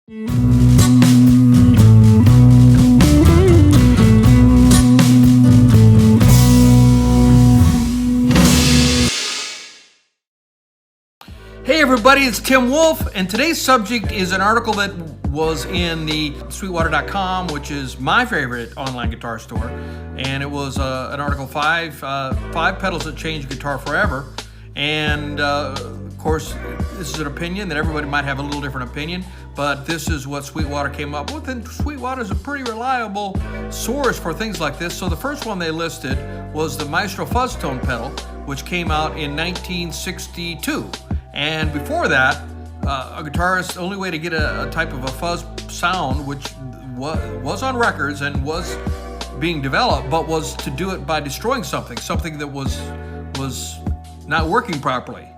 Hey everybody, it's Tim Wolf, and today's subject is an article that was in the Sweetwater.com, which is my favorite online guitar store, and it was an article, five pedals that change guitar forever. And of course, this is an opinion that everybody might have a little different opinion, but this is what Sweetwater came up with, and Sweetwater is a pretty reliable source for things like this. So the first one they listed was the Maestro Fuzz Tone pedal, which came out in 1962. And before that, a guitarist's only way to get a type of a fuzz sound, which was on records and was being developed, but was to do it by destroying something that was not working properly.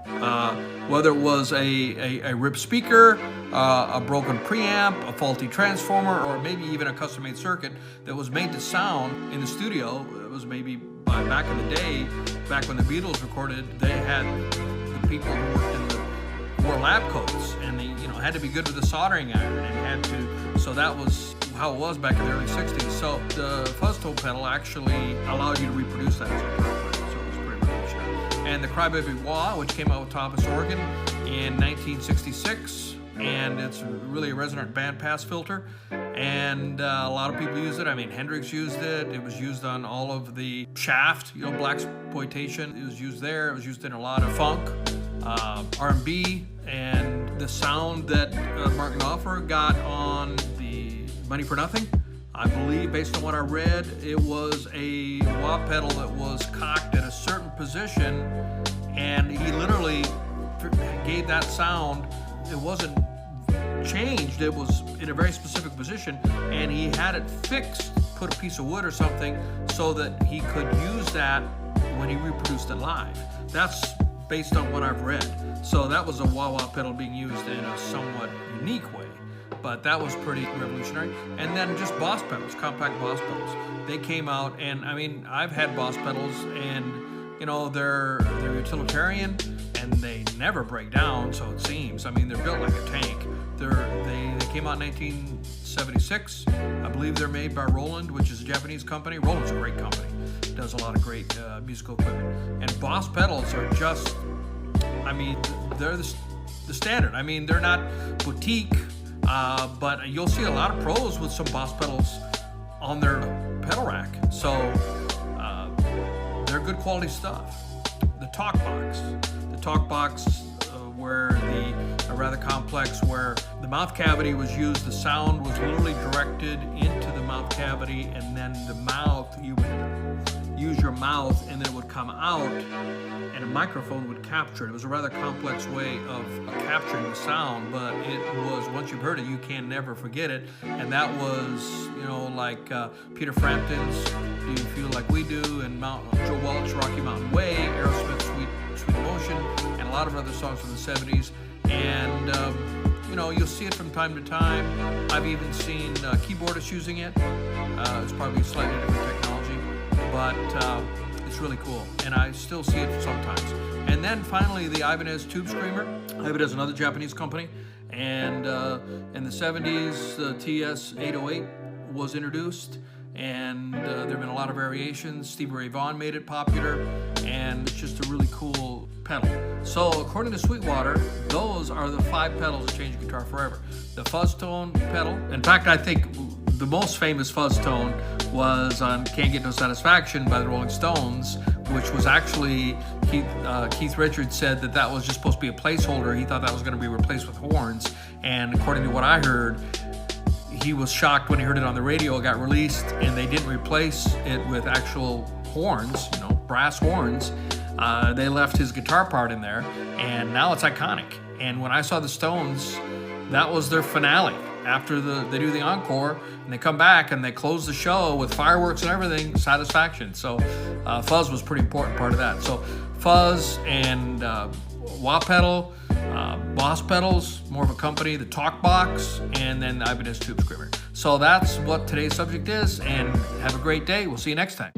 Whether it was a ripped speaker, a broken preamp, a faulty transformer, or maybe even a custom-made circuit that was made to sound in the studio. It was maybe back in the day, back when the Beatles recorded, they had the people who worked wore lab coats, and they had to be good with the soldering iron, and so that was how it was back in the early 60s. So the fuzz tone pedal actually allowed you to reproduce that as a guitar player, so it was pretty revolutionary. And the Crybaby Wah, which came out with Thomas Organ in 1966, and it's really a resonant bandpass filter, and a lot of people use it. I mean, Hendrix used it. It was used on all of the Shaft, blaxploitation. It was used there. It was used in a lot of funk, R&B, and the sound that Mark Knopfler got on the Money for Nothing, I believe, based on what I read, it was a wah pedal that was cocked at a certain position, and he literally gave that sound. It wasn't changed, it was in a very specific position, and he had it fixed, put a piece of wood or something, so that he could use that when he reproduced it live. That's based on what I've read. So that was a wah-wah pedal being used in a somewhat unique way, but that was pretty revolutionary. And then just Boss pedals, compact Boss pedals. They came out, and I mean, I've had Boss pedals, and they're utilitarian, and they never break down, so it seems. I mean, they're built like a tank. They came out in 1976. I believe they're made by Roland, which is a Japanese company. Roland's a great company. Does a lot of great musical equipment. And Boss pedals are just, I mean, they're the standard. I mean, they're not boutique, but you'll see a lot of pros with some Boss pedals on their pedal rack. So they're good quality stuff. The talk box, where a rather complex, where the mouth cavity was used, the sound was literally directed into the mouth cavity, and then the mouth, you would use your mouth, and then it would come out, and a microphone would capture it. It was a rather complex way of capturing the sound, but it was, once you've heard it, you can never forget it. And that was, like Peter Frampton's Do You Feel Like We Do, and Joe Walsh, Rocky Mountain Way, Aerosmith's Sweet Emotion, and a lot of other songs from the 70s. And you'll see it from time to time. I've even seen keyboardists using it. It's probably slightly different technology, but it's really cool, and I still see it sometimes. And then finally, the Ibanez Tube Screamer. Ibanez is another Japanese company, and in the 70s, the TS-808 was introduced, and there have been a lot of variations. Stevie Ray Vaughan made it popular, and it's just a really cool pedal. So according to Sweetwater, those are the 5 pedals that change a guitar forever. The fuzz tone pedal. In fact, I think the most famous fuzz tone was on Can't Get No Satisfaction by the Rolling Stones, which was actually, Keith Richards said that was just supposed to be a placeholder. He thought that was going to be replaced with horns, and according to what I heard, he was shocked when he heard it on the radio. It got released, and they didn't replace it with actual horns, brass horns. They left his guitar part in there, and now it's iconic. And when I saw the Stones, that was their finale. After they do the encore, and they come back and they close the show with fireworks and everything, Satisfaction. So fuzz was a pretty important part of that. So fuzz and wah pedal, Boss pedals, more of a company, the talk box, and then the Ibanez Tube Screamer. So that's what today's subject is, and have a great day. We'll see you next time.